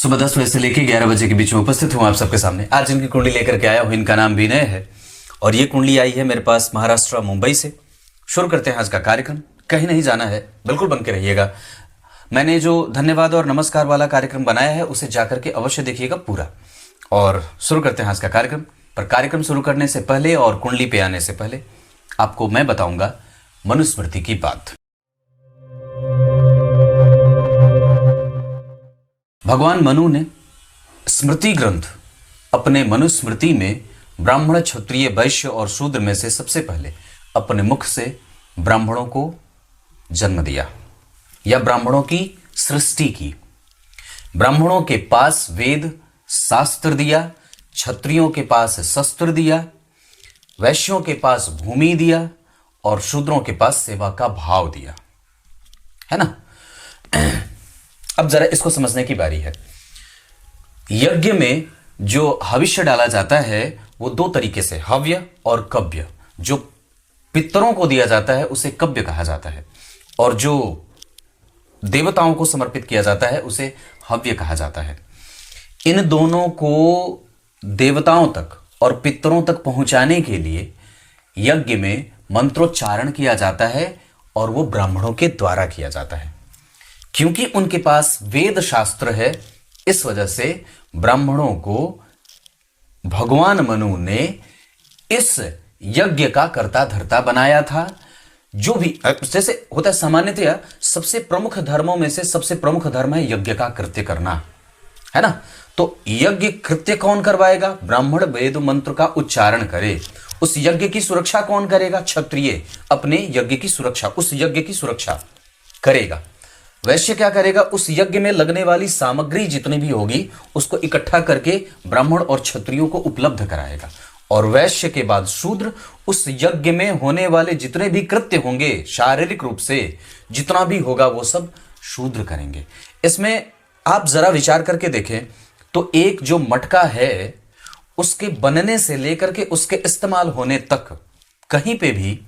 सुबह 10 बजे से लेकर 11 बजे के बीच में उपस्थित हूँ आप सबके सामने। आज जिनकी कुंडली लेकर के आया हूँ इनका नाम विनय है और ये कुंडली आई है मेरे पास महाराष्ट्र मुंबई से। शुरू करते हैं आज का कार्यक्रम। कहीं नहीं जाना है, बिल्कुल बन के रहिएगा। मैंने जो धन्यवाद और नमस्कार वाला कार्यक्रम बनाया है उसे जाकर के अवश्य देखिएगा पूरा। और शुरू करते हैं आज का कार्यक्रम। पर कार्यक्रम शुरू करने से पहले और कुंडली पे आने से पहले आपको मैं बताऊंगा मनुस्मृति की बात। भगवान मनु ने स्मृति ग्रंथ अपने मनुस्मृति में ब्राह्मण, क्षत्रिय, वैश्य और शूद्र में से सबसे पहले अपने मुख से ब्राह्मणों को जन्म दिया या ब्राह्मणों की सृष्टि की। ब्राह्मणों के पास वेद शास्त्र दिया, क्षत्रियों के पास शस्त्र दिया, वैश्यों के पास भूमि दिया और शूद्रों के पास सेवा का भाव दिया, है ना। अब जरा इसको समझने की बारी है। यज्ञ में जो हविष्य डाला जाता है वो दो तरीके से, हव्य और कव्य। जो पितरों को दिया जाता है उसे कव्य कहा जाता है और जो देवताओं को समर्पित किया जाता है उसे हव्य कहा जाता है। इन दोनों को देवताओं तक और पितरों तक पहुंचाने के लिए यज्ञ में मंत्रोच्चारण किया जाता है और वो ब्राह्मणों के द्वारा किया जाता है। क्योंकि उनके पास वेद शास्त्र है, इस वजह से ब्राह्मणों को भगवान मनु ने इस यज्ञ का कर्ता धर्ता बनाया था। जो भी जैसे होता है सामान्यतया सबसे प्रमुख धर्मों में से सबसे प्रमुख धर्म है यज्ञ का कृत्य करना, है ना। तो यज्ञ कृत्य कौन करवाएगा? ब्राह्मण वेद मंत्र का उच्चारण करे। उस यज्ञ की सुरक्षा कौन करेगा? क्षत्रिय अपने यज्ञ की सुरक्षा, उस यज्ञ की सुरक्षा करेगा। वैश्य क्या करेगा? उस यज्ञ में लगने वाली सामग्री जितनी भी होगी उसको इकट्ठा करके ब्राह्मण और क्षत्रियों को उपलब्ध कराएगा। और वैश्य के बाद शूद्र उस यज्ञ में होने वाले जितने भी कृत्य होंगे, शारीरिक रूप से जितना भी होगा वो सब शूद्र करेंगे। इसमें आप जरा विचार करके देखें तो एक जो मटका है उसके बनने से लेकर के उसके इस्तेमाल होने तक कहीं पे भी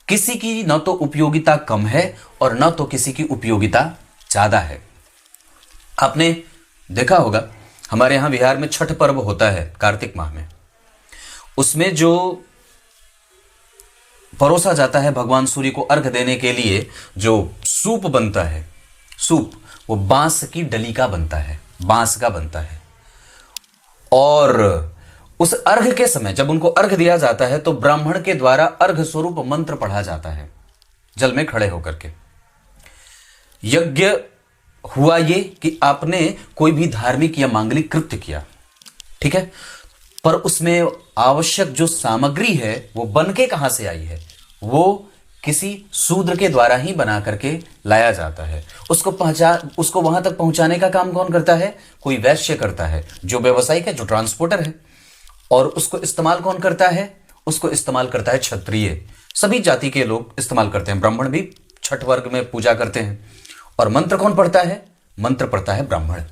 किसी की न तो उपयोगिता कम है और न तो किसी की उपयोगिता ज्यादा है। आपने देखा होगा हमारे यहां बिहार में छठ पर्व होता है कार्तिक माह में। उसमें जो परोसा जाता है भगवान सूर्य को अर्घ देने के लिए, जो सूप बनता है, सूप वो बांस की डली का बनता है, बांस का बनता है। और उस अर्घ के समय जब उनको अर्घ दिया जाता है तो ब्राह्मण के द्वारा अर्घ स्वरूप मंत्र पढ़ा जाता है जल में खड़े होकर के। यज्ञ हुआ ये कि आपने कोई भी धार्मिक या मांगलिक कृत्य किया, ठीक है, पर उसमें आवश्यक जो सामग्री है वो बन के कहां से आई है? वो किसी शूद्र के द्वारा ही बना करके लाया जाता है। उसको वहां तक पहुंचाने का काम कौन करता है? कोई वैश्य करता है, जो व्यवसायिक है, जो ट्रांसपोर्टर है। और उसको इस्तेमाल कौन करता है? उसको इस्तेमाल करता है क्षत्रिय। सभी जाति के लोग इस्तेमाल करते हैं। ब्राह्मण भी छठ वर्ग में पूजा करते हैं। और मंत्र कौन पढ़ता है? मंत्र पढ़ता है ब्राह्मण।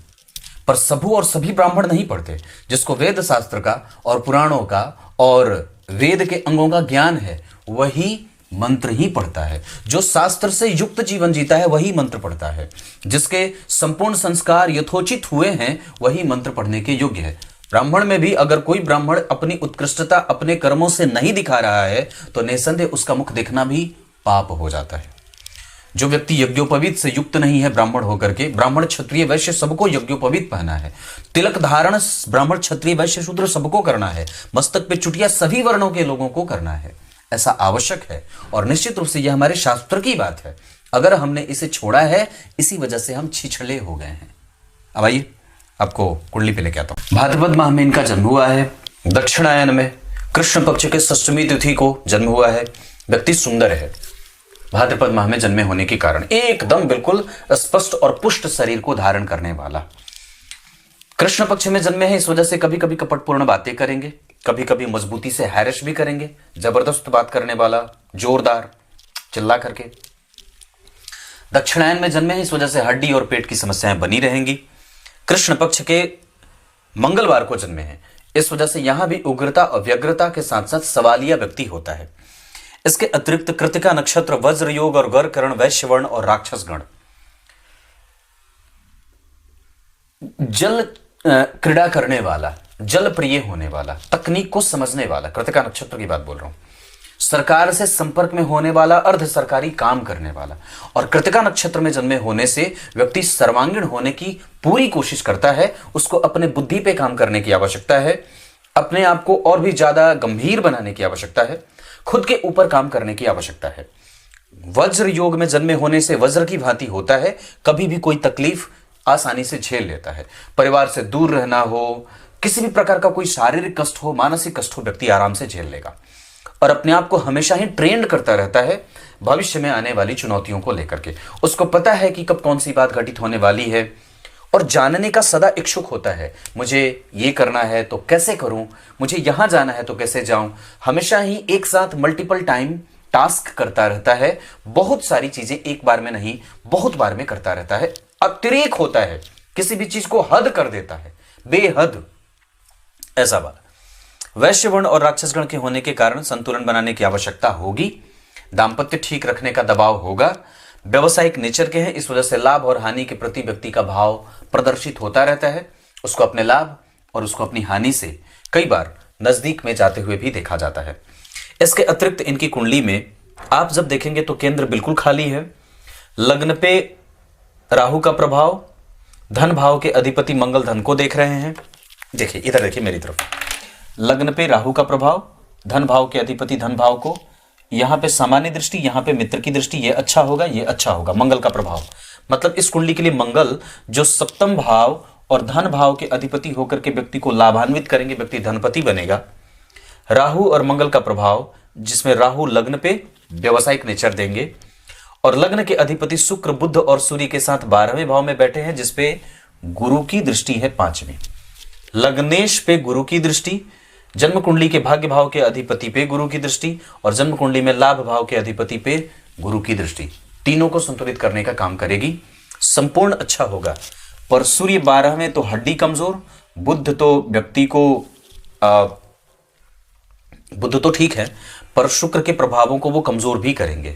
पर सबू और सभी ब्राह्मण नहीं पढ़ते। जिसको वेद शास्त्र का और पुराणों का और वेद के अंगों का ज्ञान है वही मंत्र ही पढ़ता है। जो शास्त्र से युक्त जीवन जीता है वही मंत्र पढ़ता है। जिसके संपूर्ण संस्कार यथोचित हुए हैं वही मंत्र पढ़ने के योग्य है। ब्राह्मण में भी अगर कोई ब्राह्मण अपनी उत्कृष्टता अपने कर्मों से नहीं दिखा रहा है तो निसंदेह उसका मुख देखना भी पाप हो जाता है। जो व्यक्ति यज्ञोपवीत से युक्त नहीं है ब्राह्मण होकर के, ब्राह्मण क्षत्रिय वैश्य सबको यज्ञोपवीत पहना है। तिलक धारण ब्राह्मण क्षत्रिय वैश्य शूद्र सबको करना है। मस्तक पे चुटिया सभी वर्णों के लोगों को करना है। ऐसा आवश्यक है और निश्चित रूप से यह हमारे शास्त्र की बात है। अगर हमने इसे छोड़ा है इसी वजह से हम छिछले हो गए हैं। अब आइए आपको कुंडली पे लेके आता हूं। भाद्रपद माह में इनका जन्म हुआ है, दक्षिणायन में कृष्ण पक्ष के षष्ठमी तिथि को जन्म हुआ है। व्यक्ति सुंदर है। भाद्रपद माह में जन्मे होने के कारण एकदम बिल्कुल स्पष्ट और पुष्ट शरीर को धारण करने वाला। कृष्ण पक्ष में जन्मे हैं, इस वजह से कभी कभी कपटपूर्ण बातें करेंगे, कभी कभी मजबूती से हैरिश भी करेंगे। जबरदस्त बात करने वाला, जोरदार, चिल्ला करके। दक्षिणायन में जन्मे हैं, इस वजह से हड्डी और पेट की समस्याएं बनी रहेंगी। कृष्ण पक्ष के मंगलवार को जन्मे हैं, इस वजह से यहां भी उग्रता और व्यग्रता के साथ साथ सवालिया व्यक्ति होता है। इसके अतिरिक्त कृतिका नक्षत्र, वज्र योग और गौर करण, वैश्य वर्ण और राक्षस गण जल क्रीड़ा करने वाला, जल प्रिय होने वाला, तकनीक को समझने वाला, कृतिका नक्षत्र की बात बोल रहा हूं, सरकार से संपर्क में होने वाला, अर्ध सरकारी काम करने वाला। और कृतिका नक्षत्र में जन्मे होने से व्यक्ति सर्वांगीण होने की पूरी कोशिश करता है। उसको अपने बुद्धि पे काम करने की आवश्यकता है, अपने आप को और भी ज्यादा गंभीर बनाने की आवश्यकता है, खुद के ऊपर काम करने की आवश्यकता है। वज्र योग में जन्मे होने से वज्र की भांति होता है, कभी भी कोई तकलीफ आसानी से झेल लेता है। परिवार से दूर रहना हो, किसी भी प्रकार का कोई शारीरिक कष्ट हो, मानसिक कष्ट हो, व्यक्ति आराम से झेल लेगा और अपने आप को हमेशा ही ट्रेंड करता रहता है भविष्य में आने वाली चुनौतियों को लेकर के। उसको पता है कि कब कौन सी बात घटित होने वाली है और जानने का सदा इच्छुक होता है। मुझे ये करना है तो कैसे करूं, मुझे यहां जाना है तो कैसे जाऊं। हमेशा ही एक साथ मल्टीपल टाइम टास्क करता रहता है, बहुत सारी चीजें एक बार में नहीं बहुत बार में करता रहता है, अतिरेक होता है, किसी भी चीज को हद कर देता है, बेहद ऐसा वाला। वैश्य वर्ण और राक्षस गण के होने के कारण संतुलन बनाने की आवश्यकता होगी। दाम्पत्य ठीक रखने का दबाव होगा। व्यवसायिक नेचर के हैं, इस वजह से लाभ और हानि के प्रति व्यक्ति का भाव प्रदर्शित होता रहता है। उसको अपने लाभ और उसको अपनी हानि से कई बार नजदीक में जाते हुए भी देखा जाता है। इसके अतिरिक्त इनकी कुंडली में आप जब देखेंगे तो केंद्र बिल्कुल खाली है। लग्न पे राहु का प्रभाव, धन भाव के अधिपति मंगल धन को देख रहे हैं। देखिए इधर देखिए मेरी तरफ, लग्न पे राहु का प्रभाव, धन भाव के अधिपति धन भाव को, यहां पे सामान्य दृष्टि, यहां पे मित्र की दृष्टि, ये अच्छा होगा, ये अच्छा होगा। मंगल का प्रभाव मतलब इस कुंडली के लिए मंगल जो सप्तम भाव और धन भाव के अधिपति होकर के व्यक्ति को लाभान्वित करेंगे, व्यक्ति धनपति बनेगा। राहु और मंगल का प्रभाव जिसमें राहु लग्न पे व्यवसायिक नेचर देंगे और लग्न के अधिपति शुक्र बुध और सूर्य के साथ 12वें भाव में बैठे हैं, जिसपे गुरु की दृष्टि है 5वीं। लग्नेश पे गुरु की दृष्टि, जन्म कुंडली के भाग्य भाव के अधिपति पे गुरु की दृष्टि और जन्म कुंडली में लाभ भाव के अधिपति पे गुरु की दृष्टि, तीनों को संतुलित करने का काम करेगी। संपूर्ण अच्छा होगा। पर सूर्य 12वें तो हड्डी कमजोर, बुध तो व्यक्ति को बुध तो ठीक है पर शुक्र के प्रभावों को वो कमजोर भी करेंगे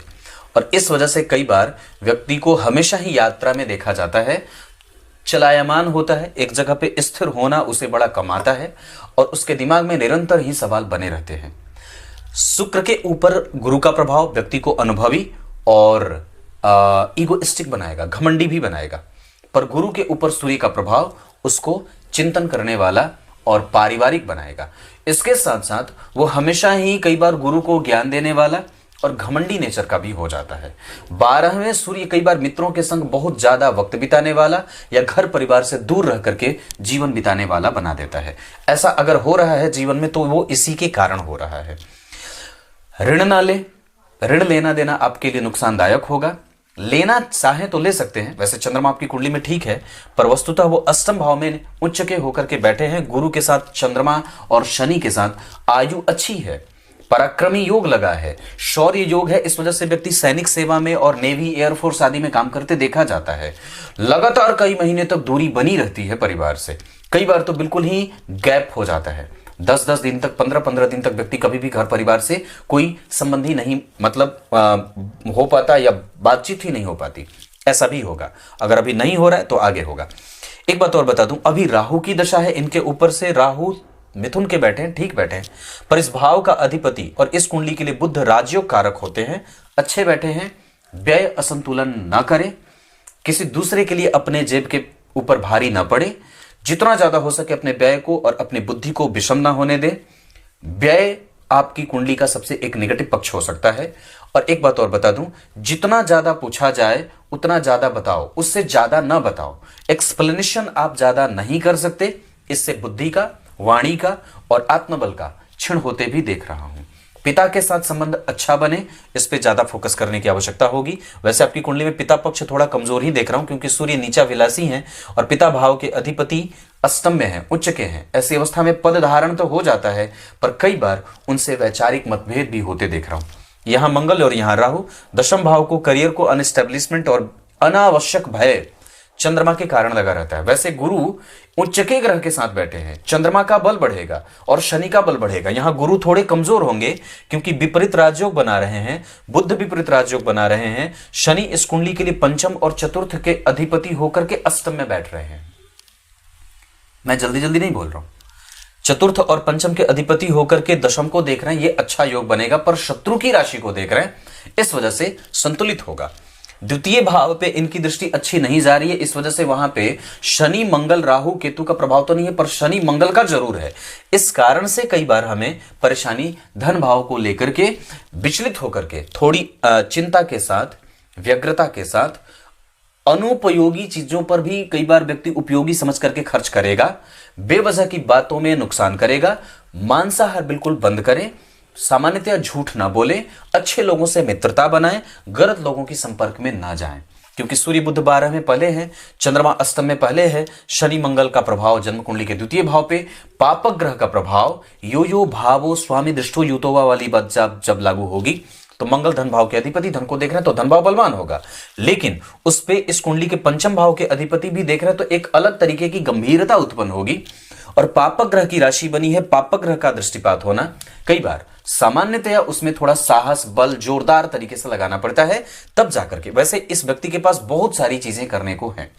और इस वजह से कई बार व्यक्ति को हमेशा ही यात्रा में देखा जाता है, चलायमान होता है, एक जगह पे स्थिर होना उसे बड़ा कमाता है और उसके दिमाग में निरंतर ही सवाल बने रहते हैं। शुक्र के ऊपर गुरु का प्रभाव व्यक्ति को अनुभवी और ईगोइस्टिक बनाएगा, घमंडी भी बनाएगा, पर गुरु के ऊपर सूर्य का प्रभाव उसको चिंतन करने वाला और पारिवारिक बनाएगा। इसके साथ साथ वो हमेशा ही कई बार गुरु को ज्ञान देने वाला और घमंडी नेचर का भी हो जाता है। 12वें सूर्य कई बार मित्रों के संग बहुत ज्यादा वक्त बिताने वाला या घर परिवार से दूर रह करके जीवन बिताने वाला बना देता है। ऐसा अगर हो रहा है जीवन में तो वो इसी के कारण हो रहा है। ऋण ना ले, ऋण लेना देना आपके लिए नुकसानदायक होगा। लेना चाहे तो ले सकते हैं, वैसे चंद्रमा आपकी कुंडली में ठीक है पर वस्तुतः वो अष्टम भाव में उच्च के होकर के बैठे हैं। गुरु के साथ चंद्रमा और शनि के साथ आयु अच्छी है, पराक्रमी योग लगा है, शौर्य योग है, इस वजह से व्यक्ति सैनिक सेवा में और नेवी एयरफोर्स आदि में काम करते देखा जाता है। लगातार कई महीने तक दूरी बनी रहती है परिवार से, कई बार तो बिल्कुल ही गैप हो जाता है, 10-10 दिन तक, 15-15 दिन तक व्यक्ति कभी भी घर परिवार से कोई संबंधी नहीं मतलब हो पाता या बातचीत ही नहीं हो पाती। ऐसा भी होगा, अगर अभी नहीं हो रहा है तो आगे होगा। एक बात और बता दूं, अभी राहु की दशा है इनके ऊपर से, राहु मिथुन के बैठे हैं, ठीक बैठे हैं, पर इस भाव का अधिपति और इस कुंडली के लिए बुध राजयोग कारक होते हैं, अच्छे बैठे हैं। व्यय असंतुलन ना करें, किसी दूसरे के लिए अपने जेब के ऊपर भारी ना पड़े, जितना ज्यादा हो सके अपने व्यय को और अपनी बुद्धि को विषम ना होने दे। व्यय आपकी कुंडली का सबसे एक नेगेटिव पक्ष हो सकता है। और एक बात और बता दूं, जितना ज्यादा पूछा जाए उतना ज्यादा बताओ, उससे ज्यादा ना बताओ। एक्सप्लेनेशन आप ज्यादा नहीं कर सकते, इससे बुद्धि का, वाणी का और आत्मबल का क्षीण होते भी देख रहा हूं। पिता के साथ संबंध अच्छा बने, इस पे ज्यादा फोकस करने की आवश्यकता होगी। वैसे आपकी कुंडली में पिता पक्ष थोड़ा कमजोर ही देख रहा हूं क्योंकि सूर्य नीचा विलासी हैं और पिता भाव के अधिपति अष्टम में हैं, उच्च के हैं। ऐसी अवस्था में पद धारण तो हो जाता है पर कई बार उनसे वैचारिक मतभेद भी होते देख रहा हूं। यहां मंगल और यहां राहु दशम भाव को, करियर को अनस्टेब्लिशमेंट और अनावश्यक भय चंद्रमा के कारण लगा रहता है। वैसे गुरु उच्च के ग्रह के साथ बैठे हैं, चंद्रमा का बल बढ़ेगा और शनि का बल बढ़ेगा। यहां गुरु थोड़े कमजोर होंगे क्योंकि विपरीत राजयोग बना रहे हैं, बुध विपरीत राजयोग बना रहे हैं, शनि इस कुंडली के लिए पंचम और चतुर्थ के अधिपति होकर के अष्टम में बैठ रहे हैं। मैं जल्दी जल्दी नहीं बोल रहा हूं। चतुर्थ और पंचम के अधिपति होकर के दशम को देख रहे हैं, ये अच्छा योग बनेगा, पर शत्रु की राशि को देख रहे हैं, इस वजह से संतुलित होगा। द्वितीय भाव पे इनकी दृष्टि अच्छी नहीं जा रही है, इस वजह से वहां पे शनि मंगल राहु केतु का प्रभाव तो नहीं है, पर शनि मंगल का जरूर है। इस कारण से कई बार हमें परेशानी धन भाव को लेकर के विचलित होकर के थोड़ी चिंता के साथ, व्यग्रता के साथ, अनुपयोगी चीजों पर भी कई बार व्यक्ति उपयोगी समझ करके खर्च करेगा, बेवजह की बातों में नुकसान करेगा। मांसाहार बिल्कुल बंद करें, सामान्यतया झूठ ना बोले, अच्छे लोगों से मित्रता बनाएं, गलत लोगों के संपर्क में ना जाएं, क्योंकि सूर्य बुध 12 में पहले है, चंद्रमा अष्टम में पहले है, शनि मंगल का प्रभाव जन्म कुंडली के द्वितीय भाव पे, पापक ग्रह का प्रभाव यो यो भावो स्वामी दृष्टो युतोवा वाली बात जब लागू होगी तो मंगल धन भाव के अधिपति, धन को देख रहे हैं तो धन भाव बलवान होगा, लेकिन उस पे इस कुंडली के पंचम भाव के अधिपति भी देख रहे हैं तो एक अलग तरीके की गंभीरता उत्पन्न होगी। और पापक ग्रह की राशि बनी है, पापक ग्रह का दृष्टिपात होना कई बार सामान्यतया उसमें थोड़ा साहस बल जोरदार तरीके से लगाना पड़ता है, तब जाकर के। वैसे इस व्यक्ति के पास बहुत सारी चीजें करने को हैं।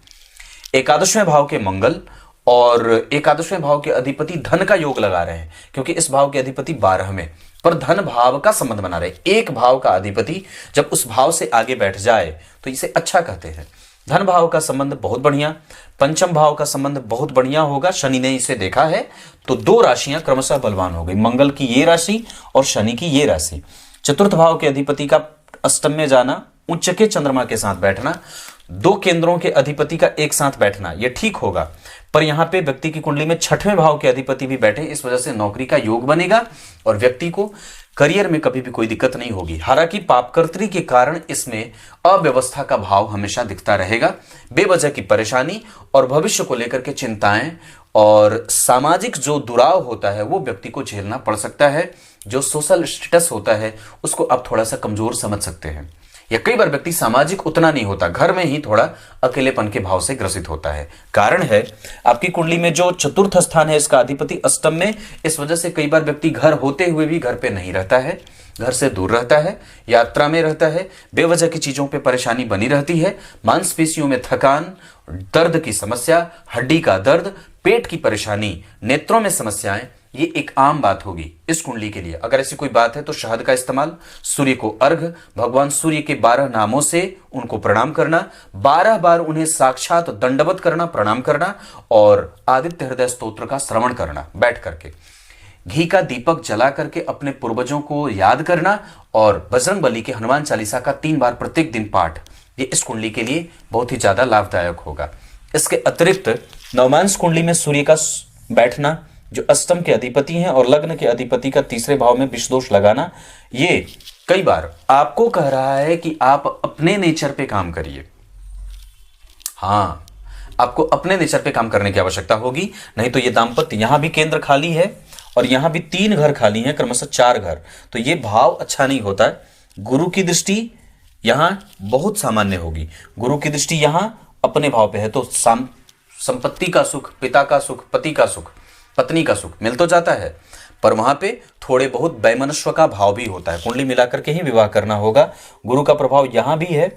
एकादशवें भाव के मंगल और एकादशवें भाव के अधिपति धन का योग लगा रहे हैं, क्योंकि इस भाव के अधिपति 12 में, पर धन भाव का संबंध बना रहे। एक भाव का अधिपति जब उस भाव से आगे बैठ जाए तो इसे अच्छा कहते हैं। धन भाव का संबंध बहुत बढ़िया, पंचम भाव का संबंध बहुत बढ़िया होगा। शनि ने इसे देखा है तो दो राशियां क्रमशः बलवान हो गई, मंगल की ये राशि और शनि की ये राशि। चतुर्थ भाव के अधिपति का अष्टम में जाना, उच्च के चंद्रमा के साथ बैठना, दो केंद्रों के अधिपति का एक साथ बैठना, यह ठीक होगा। पर यहां पे व्यक्ति की कुंडली में छठवें भाव के अधिपति भी बैठे, इस वजह से नौकरी का योग बनेगा और व्यक्ति को करियर में कभी भी कोई दिक्कत नहीं होगी। हालांकि पापकर्त्री के कारण इसमें अव्यवस्था का भाव हमेशा दिखता रहेगा, बेवजह की परेशानी और भविष्य को लेकर के चिंताएं और सामाजिक जो दुराव होता है वो व्यक्ति को झेलना पड़ सकता है। जो सोशल स्टेटस होता है उसको आप थोड़ा सा कमजोर समझ सकते हैं, या कई बार व्यक्ति सामाजिक उतना नहीं होता, घर में ही थोड़ा अकेलेपन के भाव से ग्रसित होता है। कारण है आपकी कुंडली में जो चतुर्थ स्थान है इसका अधिपति अष्टम में, इस वजह से कई बार व्यक्ति घर होते हुए भी घर पे नहीं रहता है, घर से दूर रहता है, यात्रा में रहता है, बेवजह की चीजों पे परेशानी बनी रहती है। मांसपेशियों में थकान, दर्द की समस्या, हड्डी का दर्द, पेट की परेशानी, नेत्रों में समस्याएं, ये एक आम बात होगी इस कुंडली के लिए। अगर ऐसी कोई बात है तो शहद का इस्तेमाल, सूर्य को अर्घ, भगवान सूर्य के 12 नामों से उनको प्रणाम करना, 12 बार उन्हें साक्षात दंडवत करना, प्रणाम करना, और आदित्य हृदय स्तोत्र का श्रवण करना बैठ करके, घी का दीपक जला करके अपने पूर्वजों को याद करना, और बजरंग बली के हनुमान चालीसा का 3 बार प्रत्येक दिन पाठ, ये इस कुंडली के लिए बहुत ही ज्यादा लाभदायक होगा। इसके अतिरिक्त नवमांश कुंडली में सूर्य का बैठना, जो अष्टम के अधिपति हैं, और लग्न के अधिपति का तीसरे भाव में विष दोष लगाना, ये कई बार आपको कह रहा है कि आप अपने नेचर पे काम करिए। हाँ, आपको अपने नेचर पे काम करने की आवश्यकता होगी, नहीं तो ये दाम्पत्य, यहां भी केंद्र खाली है और यहां भी 3 घर खाली हैं, क्रमशः 4 घर, तो ये भाव अच्छा नहीं होता है। गुरु की दृष्टि यहां बहुत सामान्य होगी, गुरु की दृष्टि यहां अपने भाव पे है, तो संपत्ति का सुख, पिता का सुख, पति का सुख, पत्नी का सुख मिल तो जाता है, पर वहां पे थोड़े बहुत वैमनस्व का भाव भी होता है। कुंडली मिलाकर के ही विवाह करना होगा। गुरु का प्रभाव यहां भी है,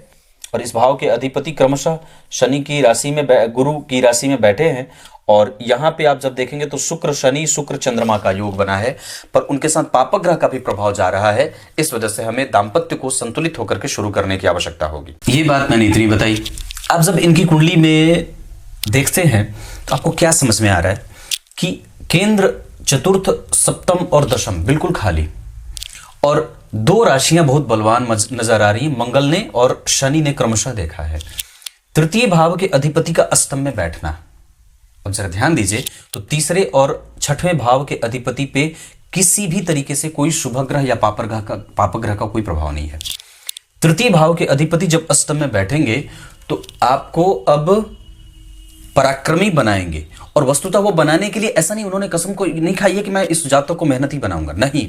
और इस भाव के अधिपति क्रमशः शनि की राशि में, गुरु की राशि में बैठे हैं, और यहां पे आप जब देखेंगे तो शुक्र शनि, शुक्र चंद्रमा का योग बना है, पर उनके साथ पापक ग्रह का भी प्रभाव जा रहा है। इस वजह से हमें दाम्पत्य को संतुलित होकर के शुरू करने की आवश्यकता होगी। ये बात मैंने इतनी बताई। अब जब इनकी कुंडली में देखते हैं तो आपको क्या समझ में आ रहा है कि केंद्र चतुर्थ, सप्तम और दशम बिल्कुल खाली, और 2 राशियां बहुत बलवान नजर आ रही हैं, मंगल ने और शनि ने क्रमशः देखा है। तृतीय भाव के अधिपति का अष्टम में बैठना, अब जरा ध्यान दीजिए, तो तीसरे और छठवें भाव के अधिपति पे किसी भी तरीके से कोई शुभ ग्रह या पापक ग्रह का कोई प्रभाव नहीं है। तृतीय भाव के अधिपति जब अष्टम में बैठेंगे तो आपको अब पराक्रमी बनाएंगे, और वस्तुतः वो बनाने के लिए ऐसा नहीं, उन्होंने कसम को नहीं खाई है कि मैं इस जातक को मेहनत ही बनाऊंगा, नहीं,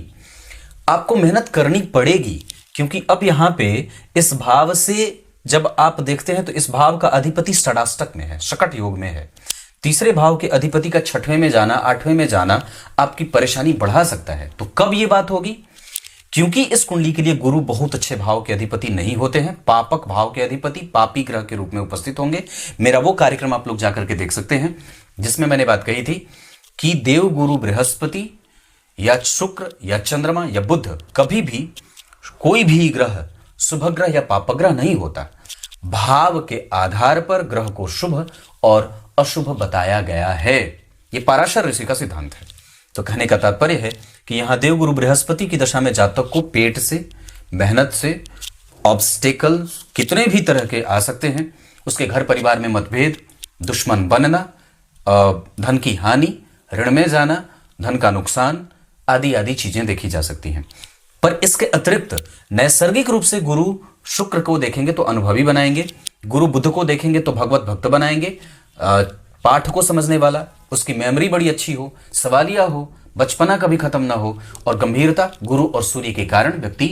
आपको मेहनत करनी पड़ेगी, क्योंकि अब यहां पे इस भाव से जब आप देखते हैं तो इस भाव का अधिपति षडाष्टक में है, शकट योग में है। तीसरे भाव के अधिपति का 6वें में जाना, 8वें में जाना आपकी परेशानी बढ़ा सकता है। तो कब ये बात होगी? क्योंकि इस कुंडली के लिए गुरु बहुत अच्छे भाव के अधिपति नहीं होते हैं, पापक भाव के अधिपति पापी ग्रह के रूप में उपस्थित होंगे। मेरा वो कार्यक्रम आप लोग जाकर के देख सकते हैं, जिसमें मैंने बात कही थी कि देव गुरु बृहस्पति या शुक्र या चंद्रमा या बुध कभी भी कोई भी ग्रह शुभ ग्रह या पाप ग्रह नहीं होता। भाव के आधार पर ग्रह को शुभ और अशुभ बताया गया है। यह पाराशर ऋषि का सिद्धांत है। तो कहने का तात्पर्य है कि यहां देवगुरु बृहस्पति की दशा में जातक को पेट से, मेहनत से, ऑब्स्टेकल कितने भी तरह के आ सकते हैं, उसके घर परिवार में मतभेद, दुश्मन बनना, धन की हानि, ऋण में जाना, धन का नुकसान आदि आदि चीजें देखी जा सकती हैं। पर इसके अतिरिक्त नैसर्गिक रूप से गुरु शुक्र को देखेंगे तो अनुभवी बनाएंगे, गुरु बुध को देखेंगे तो भगवत भक्त बनाएंगे, पाठ को समझने वाला, उसकी मेमोरी बड़ी अच्छी हो, सवालिया हो, बचपना कभी खत्म ना हो, और गंभीरता गुरु और सूर्य के कारण व्यक्ति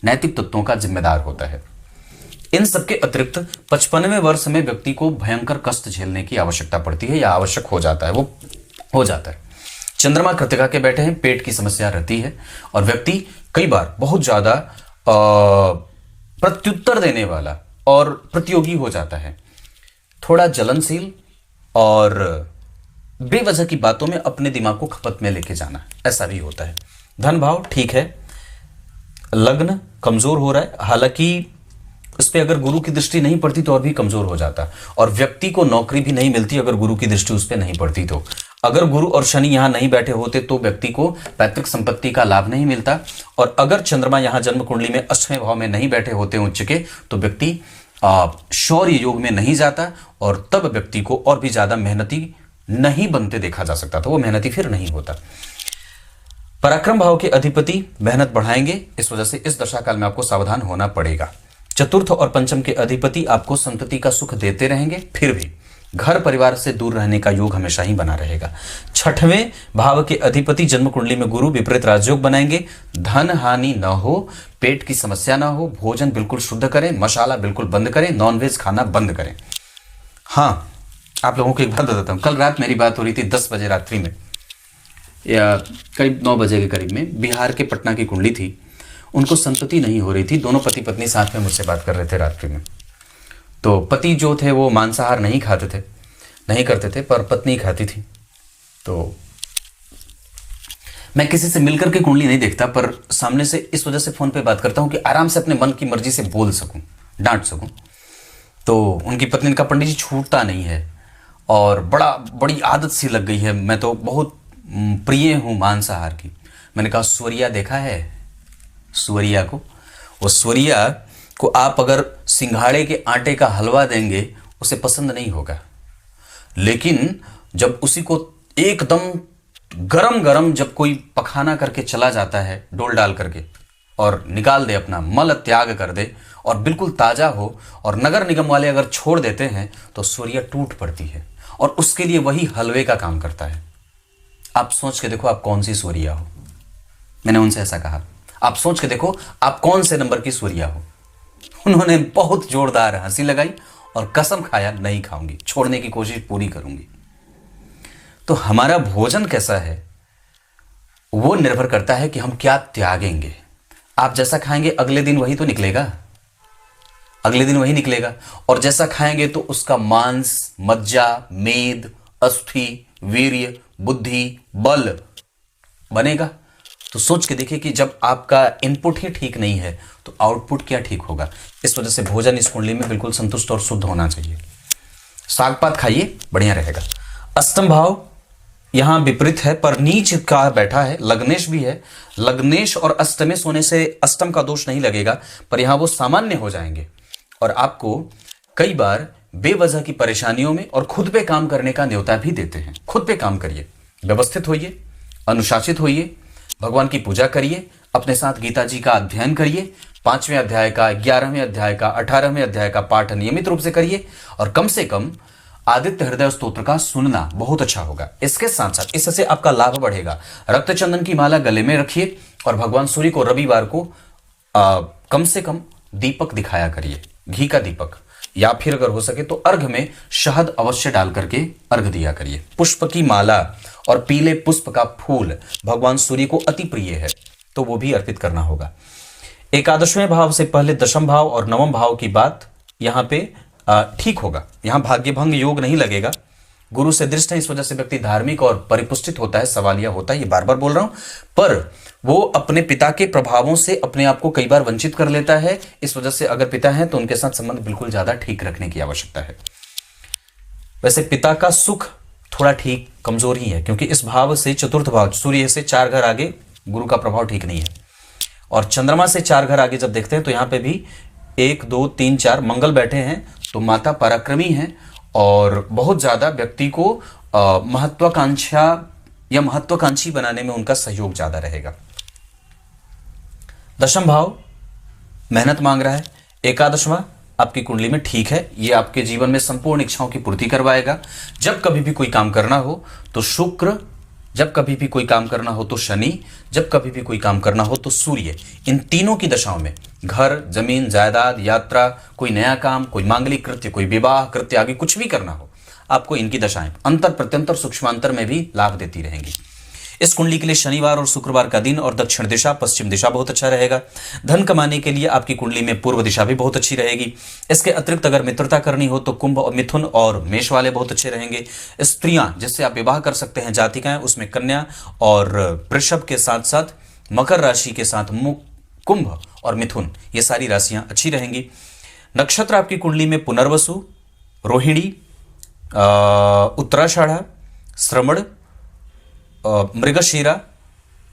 नैतिक तत्वों का जिम्मेदार होता है। इन सबके अतिरिक्त 55वें वर्ष में व्यक्ति को भयंकर कष्ट झेलने की आवश्यकता पड़ती है या आवश्यक हो जाता है, वो हो जाता है। चंद्रमा कृतिका के बैठे हैं, पेट की समस्या रहती है और व्यक्ति कई बार बहुत ज्यादा प्रत्युत्तर देने वाला और प्रतियोगी हो जाता है, थोड़ा जलनशील और बेवजह की बातों में अपने दिमाग को खपत में लेके जाना, ऐसा भी होता है। धन भाव ठीक है, लग्न कमजोर हो रहा है, हालांकि इस पे अगर गुरु की दृष्टि नहीं पड़ती तो और भी कमजोर हो जाता, और व्यक्ति को नौकरी भी नहीं मिलती अगर गुरु की दृष्टि उस पे नहीं पड़ती तो। अगर गुरु और शनि यहां नहीं बैठे होते तो व्यक्ति को पैतृक संपत्ति का लाभ नहीं मिलता, और अगर चंद्रमा यहां जन्म कुंडली में 8वें भाव में नहीं बैठे होते उच्च के, तो व्यक्ति शौर्य योग में नहीं जाता, और तब व्यक्ति को और भी ज्यादा मेहनती नहीं बनते देखा जा सकता था, वो मेहनती फिर नहीं होता। पराक्रम भाव के अधिपति मेहनत बढ़ाएंगे, इस वजह से इस दशा काल में आपको सावधान होना पड़ेगा। चतुर्थ और पंचम के अधिपति आपको संतति का सुख देते रहेंगे, फिर भी घर परिवार से दूर रहने का योग हमेशा ही बना रहेगा। 6वें भाव के अधिपति जन्म कुंडली में गुरु विपरीत राजयोग बनाएंगे, धन हानि न हो, पेट की समस्या ना हो, भोजन बिल्कुल शुद्ध करें, मसाला बिल्कुल बंद करें, नॉनवेज खाना बंद करें। हाँ, आप लोगों को एक बात बताता हूँ, कल रात मेरी बात हो रही थी 10 बजे रात्रि में या करीब 9 बजे के करीब में। बिहार के पटना की कुंडली थी, उनको संतति नहीं हो रही थी, दोनों पति पत्नी साथ में मुझसे बात कर रहे थे रात्रि में। तो पति जो थे वो मांसाहार नहीं खाते थे, नहीं करते थे, पर पत्नी खाती थी। तो मैं किसी से मिलकर के कुंडली नहीं देखता, पर सामने से इस वजह से फोन पे बात करता हूं कि आराम से अपने मन की मर्जी से बोल सकूं, डांट सकूं। तो उनकी पत्नी ने कहा पंडित जी छूटता नहीं है और बड़ी आदत सी लग गई है, मैं तो बहुत प्रिय हूं मांसाहार की। मैंने कहा सुवरिया देखा है? सुवरिया को, वो सुवरिया को आप अगर सिंघाड़े के आटे का हलवा देंगे उसे पसंद नहीं होगा, लेकिन जब उसी को एकदम गरम गरम जब कोई पखाना करके चला जाता है डोल डाल करके और निकाल दे, अपना मल त्याग कर दे और बिल्कुल ताजा हो, और नगर निगम वाले अगर छोड़ देते हैं तो सुवरिया टूट पड़ती है, और उसके लिए वही हलवे का काम करता है। आप सोच के देखो आप कौन सी सुवरिया हो। मैंने उनसे ऐसा कहा, आप सोच के देखो आप कौन से नंबर की सुवरिया हो। उन्होंने बहुत जोरदार हंसी लगाई और कसम खाया नहीं खाऊंगी, छोड़ने की कोशिश पूरी करूंगी। तो हमारा भोजन कैसा है वो निर्भर करता है कि हम क्या त्यागेंगे। आप जैसा खाएंगे अगले दिन वही तो निकलेगा, अगले दिन वही निकलेगा, और जैसा खाएंगे तो उसका मांस, मज्जा, मेद, अस्थि, वीर्य, बुद्धि, बल बनेगा। तो सोच के देखिए कि जब आपका इनपुट ही ठीक नहीं है तो आउटपुट क्या ठीक होगा। इस वजह से भोजन इस कुंडली में बिल्कुल संतुष्ट और शुद्ध होना चाहिए। साग पात खाइए, बढ़िया रहेगा। अष्टम भाव यहां विपरीत है पर नीच का बैठा है, लग्नेश भी है। लग्नेश और अष्टमेश होने से अष्टम का दोष नहीं लगेगा, पर यहां वो सामान्य हो जाएंगे और आपको कई बार बेवजह की परेशानियों में और खुद पे काम करने का न्योता भी देते हैं। खुद पे काम करिए, व्यवस्थित होइए, अनुशासित होइए, भगवान की पूजा करिए, अपने साथ गीता जी का अध्ययन करिए, 5वें अध्याय का, 11वें अध्याय का, 18वें अध्याय का पाठ नियमित रूप से करिए, और कम से कम आदित्य हृदय स्तोत्र का सुनना बहुत अच्छा होगा। इसके साथ साथ इससे आपका लाभ बढ़ेगा। रक्त चंदन की माला गले में रखिए और भगवान सूर्य को रविवार को कम से कम दीपक दिखाया करिए, घी का दीपक, या फिर अगर हो सके तो अर्घ में शहद अवश्य डाल करके अर्घ दिया करिए। पुष्प की माला और पीले पुष्प का फूल भगवान सूर्य को अति प्रिय है, तो वो भी अर्पित करना होगा। एकादशवें भाव से पहले दशम भाव और नवम भाव की बात यहां पे ठीक होगा। यहां भाग्यभंग योग नहीं लगेगा, गुरु से दृष्ट है, इस वजह से व्यक्ति धार्मिक और परिपुष्टित होता है, सवालिया होता है, ये बार बार बोल रहा हूं। पर वो अपने पिता के प्रभावों से अपने आप को कई बार वंचित कर लेता है। इस वजह से अगर पिता है तो उनके साथ संबंध बिल्कुल ज्यादा ठीक रखने की आवश्यकता है। वैसे पिता का सुख थोड़ा ठीक कमजोर ही है, क्योंकि इस भाव से चतुर्थ भाव सूर्य से 4 घर आगे गुरु का प्रभाव ठीक नहीं है। और चंद्रमा से 4 घर आगे जब देखते हैं तो यहां पे भी 1 2 3 4 मंगल बैठे हैं, तो माता पराक्रमी हैं और बहुत ज्यादा व्यक्ति को महत्वाकांक्षा या महत्वाकांक्षी बनाने में उनका सहयोग ज्यादा रहेगा। दशम भाव मेहनत मांग रहा है। एकादशवां आपकी कुंडली में ठीक है, ये आपके जीवन में संपूर्ण इच्छाओं की पूर्ति करवाएगा। जब कभी भी कोई काम करना हो तो शुक्र, जब कभी भी कोई काम करना हो तो शनि, जब कभी भी कोई काम करना हो तो सूर्य, इन तीनों की दशाओं में घर, जमीन, जायदाद, यात्रा, कोई नया काम, कोई मांगलिक कृत्य, कोई विवाह कृत्य आगे कुछ भी करना हो, आपको इनकी दशाएं अंतर प्रत्यंतर सूक्ष्मांतर में भी लाभ देती रहेंगी। इस कुंडली के लिए शनिवार और शुक्रवार का दिन और दक्षिण दिशा, पश्चिम दिशा बहुत अच्छा रहेगा। धन कमाने के लिए आपकी कुंडली में पूर्व दिशा भी बहुत अच्छी रहेगी। इसके अतिरिक्त अगर मित्रता करनी हो तो कुंभ और मिथुन और मेष वाले बहुत अच्छे रहेंगे। स्त्रियां जिससे आप विवाह कर सकते हैं, जातिकाएं, उसमें कन्या और वृषभ के साथ साथ मकर राशि के साथ कुंभ और मिथुन, ये सारी राशियां अच्छी रहेंगी। नक्षत्र आपकी कुंडली में पुनर्वसु, रोहिणी, उत्तराषाढ़ा, श्रवण, मृगशीरा,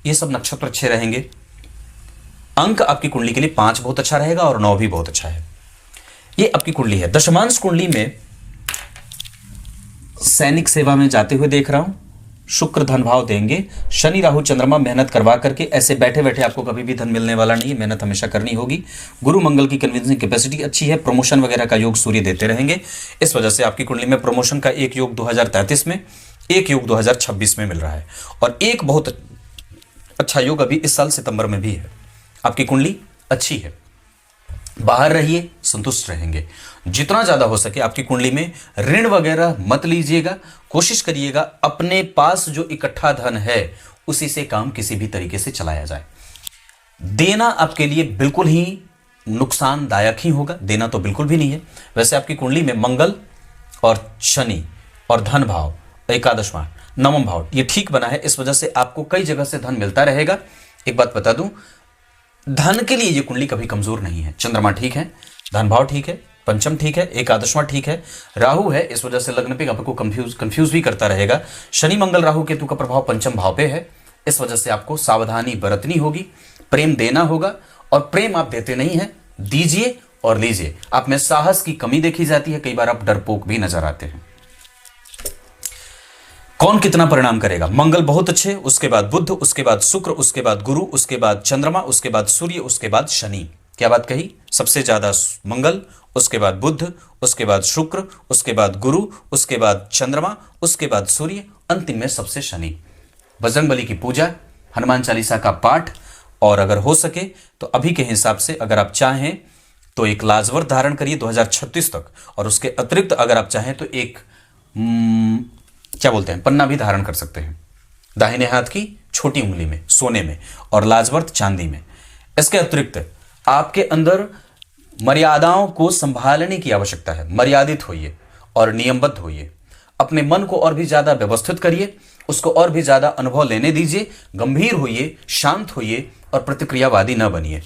ये सब नक्षत्र अच्छे रहेंगे। अंक आपकी कुंडली के लिए 5 बहुत अच्छा रहेगा और 9 भी बहुत अच्छा है। ये आपकी कुंडली है। दशमांश कुंडली में सैनिक सेवा में जाते हुए देख रहा हूं, शुक्र धन भाव देंगे। शनि राहु चंद्रमा मेहनत करवा करके, ऐसे बैठे बैठे आपको कभी भी धन मिलने वाला नहीं है, मेहनत हमेशा करनी होगी। गुरु मंगल की कन्विंसिंग कैपेसिटी अच्छी है। प्रमोशन वगैरह का योग सूर्य देते रहेंगे, इस वजह से आपकी कुंडली में प्रमोशन का एक योग 2033 में, एक योग 2026 में मिल रहा है और एक बहुत अच्छा योग अभी इस साल सितंबर में भी है। आपकी कुंडली अच्छी है। बाहर रहिए, संतुष्ट रहेंगे। जितना ज्यादा हो सके आपकी कुंडली में ऋण वगैरह मत लीजिएगा। कोशिश करिएगा अपने पास जो इकट्ठा धन है उसी से काम किसी भी तरीके से चलाया जाए। देना आपके लिए बिल्कुल ही नुकसानदायक ही होगा, देना तो बिल्कुल भी नहीं है। वैसे आपकी कुंडली में मंगल और शनि और धन भाव, एकादशवां, नवम भाव ये ठीक बना है, इस वजह से आपको कई जगह से धन मिलता रहेगा। एक बात बता दूं, धन के लिए ये कुंडली कभी कमजोर नहीं है। चंद्रमा ठीक है, धन भाव ठीक है, पंचम ठीक है, एकादशवां ठीक है, राहु है, इस वजह से लग्न पे आपको कंफ्यूज भी करता रहेगा। शनि मंगल राहु केतु का प्रभाव पंचम भाव पे है, इस वजह से आपको सावधानी बरतनी होगी। प्रेम देना होगा और प्रेम आप देते नहीं है, दीजिए और लीजिए। आप में साहस की कमी देखी जाती है, कई बार आप डरपोक भी नजर आते हैं। कौन कितना परिणाम करेगा? मंगल बहुत अच्छे, उसके बाद बुध, उसके बाद शुक्र, उसके बाद गुरु, उसके बाद चंद्रमा, उसके बाद सूर्य, उसके बाद शनि। क्या बात कही? सबसे ज्यादा मंगल, उसके बाद बुध, उसके बाद शुक्र, उसके बाद गुरु, उसके बाद चंद्रमा, उसके बाद सूर्य, अंतिम में सबसे शनि। बजरंगबली की पूजा, हनुमान चालीसा का पाठ और अगर हो सके तो अभी के हिसाब से अगर आप चाहें तो एक लाजवर्त धारण करिए 2036 तक, और उसके अतिरिक्त अगर आप चाहें तो एक क्या बोलते हैं, पन्ना भी धारण कर सकते हैं दाहिने हाथ की छोटी उंगली में, सोने में, और लाजवर्त चांदी में। इसके अतिरिक्त आपके अंदर मर्यादाओं को संभालने की आवश्यकता है। मर्यादित होइए और नियमबद्ध होइए। अपने मन को और भी ज्यादा व्यवस्थित करिए, उसको और भी ज्यादा अनुभव लेने दीजिए। गंभीर होइए, शांत होइए और प्रतिक्रियावादी न बनिए।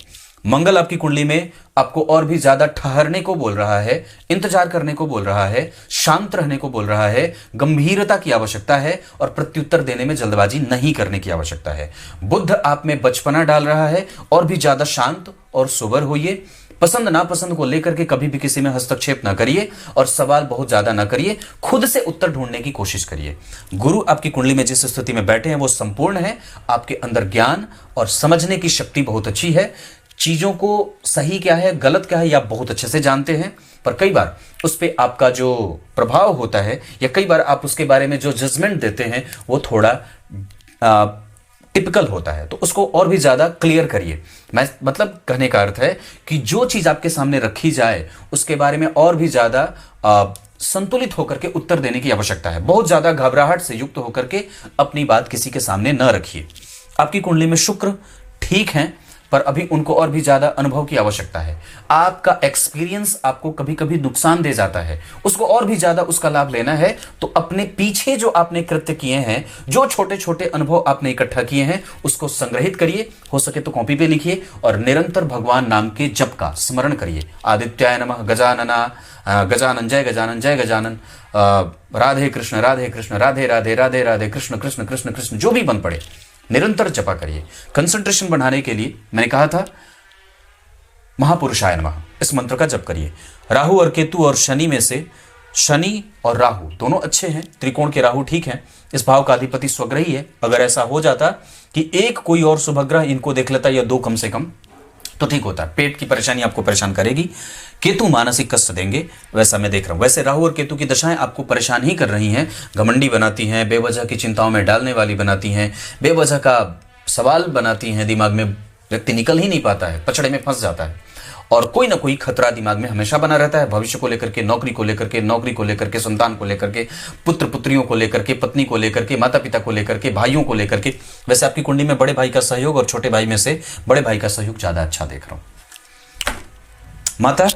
मंगल आपकी कुंडली में आपको और भी ज्यादा ठहरने को बोल रहा है, इंतजार करने को बोल रहा है, शांत रहने को बोल रहा है। गंभीरता की आवश्यकता है और प्रत्युत्तर देने में जल्दबाजी नहीं करने की आवश्यकता है। बुध आप में बचपना डाल रहा है, और भी ज्यादा शांत और सोबर होइए। पसंद नापसंद को लेकर के कभी भी किसी में हस्तक्षेप ना करिए और सवाल बहुत ज्यादा ना करिए, खुद से उत्तर ढूंढने की कोशिश करिए। गुरु आपकी कुंडली में जिस स्थिति में बैठे हैं वो संपूर्ण है। आपके अंदर ज्ञान और समझने की शक्ति बहुत अच्छी है। चीजों को सही क्या है, गलत क्या है, ये आप बहुत अच्छे से जानते हैं, पर कई बार उस पर आपका जो प्रभाव होता है या कई बार आप उसके बारे में जो जजमेंट देते हैं वो थोड़ा टिपिकल होता है, तो उसको और भी ज्यादा क्लियर करिए। मैं मतलब कहने का अर्थ है कि जो चीज आपके सामने रखी जाए उसके बारे में और भी ज्यादा संतुलित होकर के उत्तर देने की आवश्यकता है। बहुत ज्यादा घबराहट से युक्त होकर के अपनी बात किसी के सामने न रखिए। आपकी कुंडली में शुक्र ठीक है, पर अभी उनको और भी ज़्यादा अनुभव की आवश्यकता है। आपका एक्सपीरियंस आपको कभी कभी नुकसान दे जाता है, उसको और भी ज़्यादा उसका लाभ लेना है तो अपने पीछे जो आपने कृत्य किए हैं, जो छोटे छोटे अनुभव आपने इकट्ठा किए हैं, उसको संग्रहित करिए, हो सके तो कॉपी पे लिखिए और निरंतर भगवान नाम के जप का स्मरण करिए। आदित्याय नमः, गजानना, गजानन जय गजानन जय गजानन, राधे कृष्ण राधे कृष्ण, राधे राधे राधे राधे, कृष्ण कृष्ण कृष्ण कृष्ण, जो भी बन पड़े निरंतर जपा करिए। कंसंट्रेशन बढ़ाने के लिए मैंने कहा था महापुरुषाय नमः, इस मंत्र का जप करिए। राहु और केतु और शनि में से शनि और राहु दोनों अच्छे हैं, त्रिकोण के राहु ठीक हैं, इस भाव का अधिपति स्वग्रही है। अगर ऐसा हो जाता कि एक कोई और शुभ ग्रह इनको देख लेता या दो कम से कम तो ठीक होता है। पेट की परेशानी आपको परेशान करेगी, केतु मानसिक कष्ट देंगे, वैसा मैं देख रहा हूं। वैसे राहु और केतु की दशाएं आपको परेशान ही कर रही हैं, घमंडी बनाती हैं, बेवजह की चिंताओं में डालने वाली बनाती हैं, बेवजह का सवाल बनाती हैं, दिमाग में व्यक्ति निकल ही नहीं पाता है, पचड़े में फंस जाता है और कोई ना कोई खतरा दिमाग में हमेशा बना रहता है, भविष्य को लेकर के, नौकरी को लेकर के, नौकरी को लेकर के, संतान को लेकर के, पुत्र पुत्रियों को लेकर के, पत्नी को लेकर के, माता पिता को लेकर के, भाइयों को लेकर के। वैसे आपकी कुंडली में बड़े भाई का सहयोग और छोटे भाई में से बड़े भाई का सहयोग ज्यादा अच्छा देख रहा हूं। माता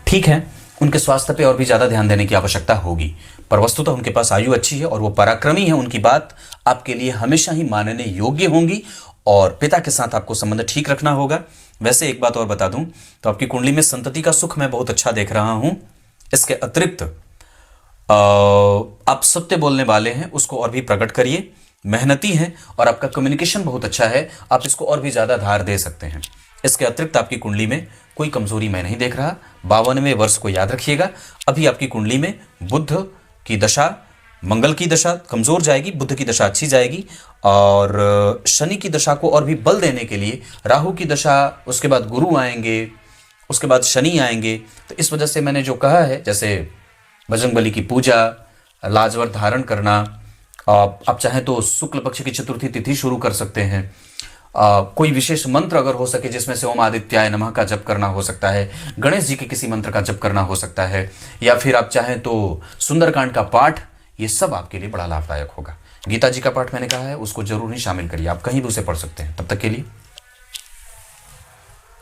ठीक है, उनके स्वास्थ्य पे और भी ज्यादा ध्यान देने की आवश्यकता होगी, पर वस्तुतः उनके पास आयु अच्छी है और वो पराक्रमी है, उनकी बात आपके लिए हमेशा ही मानने योग्य होंगी और पिता के साथ आपको संबंध ठीक रखना होगा। वैसे एक बात और बता दूं तो आपकी कुंडली में संतति का सुख मैं बहुत अच्छा देख रहा हूं। इसके अतिरिक्त आप सत्य बोलने वाले हैं, उसको और भी प्रकट करिए, मेहनती हैं और आपका कम्युनिकेशन बहुत अच्छा है, आप इसको और भी ज्यादा धार दे सकते हैं। इसके अतिरिक्त आपकी कुंडली में कोई कमजोरी मैं नहीं देख रहा। 52वें वर्ष को याद रखिएगा। अभी आपकी कुंडली में बुध की दशा, मंगल की दशा कमजोर जाएगी, बुध की दशा अच्छी जाएगी और शनि की दशा को और भी बल देने के लिए राहु की दशा, उसके बाद गुरु आएंगे, उसके बाद शनि आएंगे। तो इस वजह से मैंने जो कहा है, जैसे बजरंगबली की पूजा, लाजवर धारण करना, आप चाहें तो शुक्ल पक्ष की चतुर्थी तिथि शुरू कर सकते हैं। कोई विशेष मंत्र अगर हो सके जिसमें से ओम आदित्याय नमः का जप करना हो सकता है, गणेश जी के किसी मंत्र का जप करना हो सकता है, या फिर आप चाहें तो सुंदरकांड का पाठ, ये सब आपके लिए बड़ा लाभदायक होगा। गीता जी का पाठ मैंने कहा है, उसको जरूर ही शामिल करिए, आप कहीं भी उसे पढ़ सकते हैं। तब तक के लिए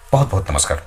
बहुत बहुत नमस्कार।